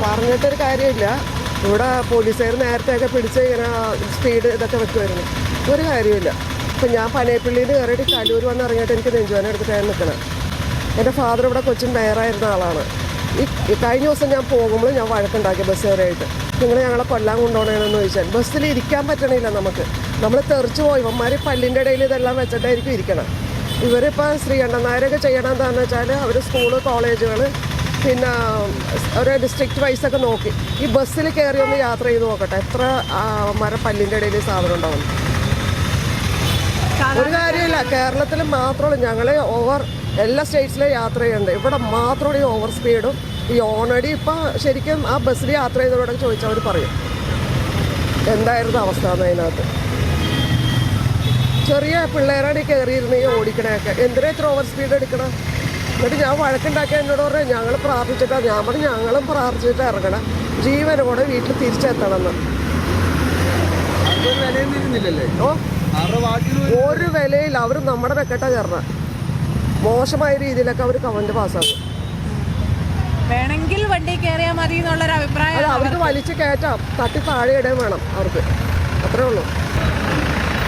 പറഞ്ഞിട്ടൊരു കാര്യമില്ല. ഇവിടെ പോലീസുകാർ നേരത്തെയൊക്കെ പിടിച്ച് ഇങ്ങനെ സ്പീഡ് ഇതൊക്കെ വെക്കുമായിരുന്നു. ഒരു കാര്യമില്ല. ഇപ്പം ഞാൻ പനയപ്പള്ളിയിൽ നിന്ന് കയറിയിട്ട് കലൂർ വന്ന് ഇറങ്ങിയിട്ട് എനിക്ക് നെഞ്ചുവേദന എടുത്തിട്ടാണ് നിൽക്കണം. എൻ്റെ ഫാദർ ഇവിടെ കൊച്ചിൻ മേയറായിരുന്ന ആളാണ്. ഈ കഴിഞ്ഞ ദിവസം ഞാൻ പോകുമ്പോൾ ഞാൻ വഴക്കുണ്ടാക്കി ബസ്സുകാരായിട്ട്. നിങ്ങൾ ഞങ്ങളെ കൊല്ലാൻ കൊണ്ടുപോകണമെന്ന് ചോദിച്ചാൽ ബസ്സിൽ ഇരിക്കാൻ പറ്റണില്ല നമുക്ക്. നമ്മൾ തെറിച്ച് പോയി ഇവന്മാർ പല്ലിൻ്റെ ഇടയിൽ ഇതെല്ലാം വെച്ചിട്ടായിരിക്കും ഇരിക്കണം. ഇവരിപ്പോൾ ശ്രീകണ്ഠൻ നായരൊക്കെ ചെയ്യണം എന്താണെന്ന് വെച്ചാൽ അവർ സ്കൂള് കോളേജുകൾ പിന്നെ ഒരു ഡിസ്ട്രിക്റ്റ് വൈസൊക്കെ നോക്കി ഈ ബസ്സിൽ കയറി ഒന്ന് യാത്ര ചെയ്ത് നോക്കട്ടെ എത്ര പല്ലിൻ്റെ ഇടയിൽ സാധനം ഉണ്ടാവും. ഒരു കാര്യമില്ല, കേരളത്തിൽ മാത്രമേ ഞങ്ങൾ എല്ലാ സ്റ്റേറ്റ്സിലും യാത്ര ചെയ്യുന്നുണ്ട്. ഇവിടെ മാത്രമാണ് ഈ ഓവർ സ്പീഡും ഈ ഓണടി. ഇപ്പം ശരിക്കും ആ ബസ്സിൽ യാത്ര ചെയ്തവരോടൊക്കെ ചോദിച്ചാൽ അവർ പറയും എന്തായിരുന്നു അവസ്ഥ എന്നതിനകത്ത്. ചെറിയ പിള്ളേരാണ് ഈ കയറിയിരുന്ന് ഈ ഓടിക്കണയൊക്കെ. എന്തിനാ ഇത്ര ഓവർ സ്പീഡ് എടുക്കണം? എന്നിട്ട് ഞാൻ വഴക്കുണ്ടാക്കി എന്നോട് പറഞ്ഞു ഞങ്ങൾ പ്രാർത്ഥിച്ചിട്ടാണ്. ഞാൻ പറഞ്ഞു ഞങ്ങളും പ്രാർത്ഥിച്ചിട്ട് ഇറങ്ങണം, ജീവനോടെ വീട്ടിൽ തിരിച്ചെത്തണമെന്ന്. ഒരു വിലയില്ല. അവർ നമ്മുടെ വെക്കട്ട കയറണം. മോശമായ രീതിയിലൊക്കെ അവർ കമന്റ് പാസ്സാക്കും. വേണമെങ്കിൽ വണ്ടി കയറിയാൽ മതി എന്നുള്ളൊരു അഭിപ്രായം. അവർക്ക് വലിച്ചു കയറ്റാം, തട്ടി താഴെ ഇടാൻ വേണം അവർക്ക്, അത്രേ ഉള്ളൂ.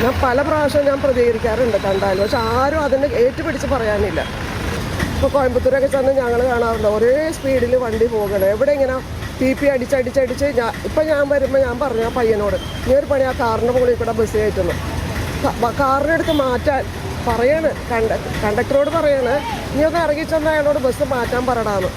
ഞാൻ പല പ്രാവശ്യം ഞാൻ പ്രതികരിക്കാറുണ്ട് കണ്ടാലും, പക്ഷെ ആരും അതിന് ഏറ്റുപിടിച്ച് പറയാനില്ല. ഇപ്പോൾ കോയമ്പത്തൂരൊക്കെ ചെന്ന് ഞങ്ങൾ കാണാറുണ്ട് ഒരേ സ്പീഡിൽ വണ്ടി പോകണം. എവിടെ ഇങ്ങനെ പി അടിച്ചടിച്ചടിച്ച് ഇപ്പം ഞാൻ വരുമ്പോൾ ഞാൻ പറഞ്ഞു ആ പയ്യനോട് നീ ഒരു പണി ആ കാറിൻ്റെ മുകളിൽ കൂടെ ബസ് കയറ്റുന്നു, കാറിനെടുത്ത് മാറ്റാൻ പറയാണ്. കണ്ടക്ടറോട് പറയാണ് നീ ഒന്ന് ഇറങ്ങിച്ചെന്ന് അയാളോട് ബസ് മാറ്റാൻ പറയടാന്ന്.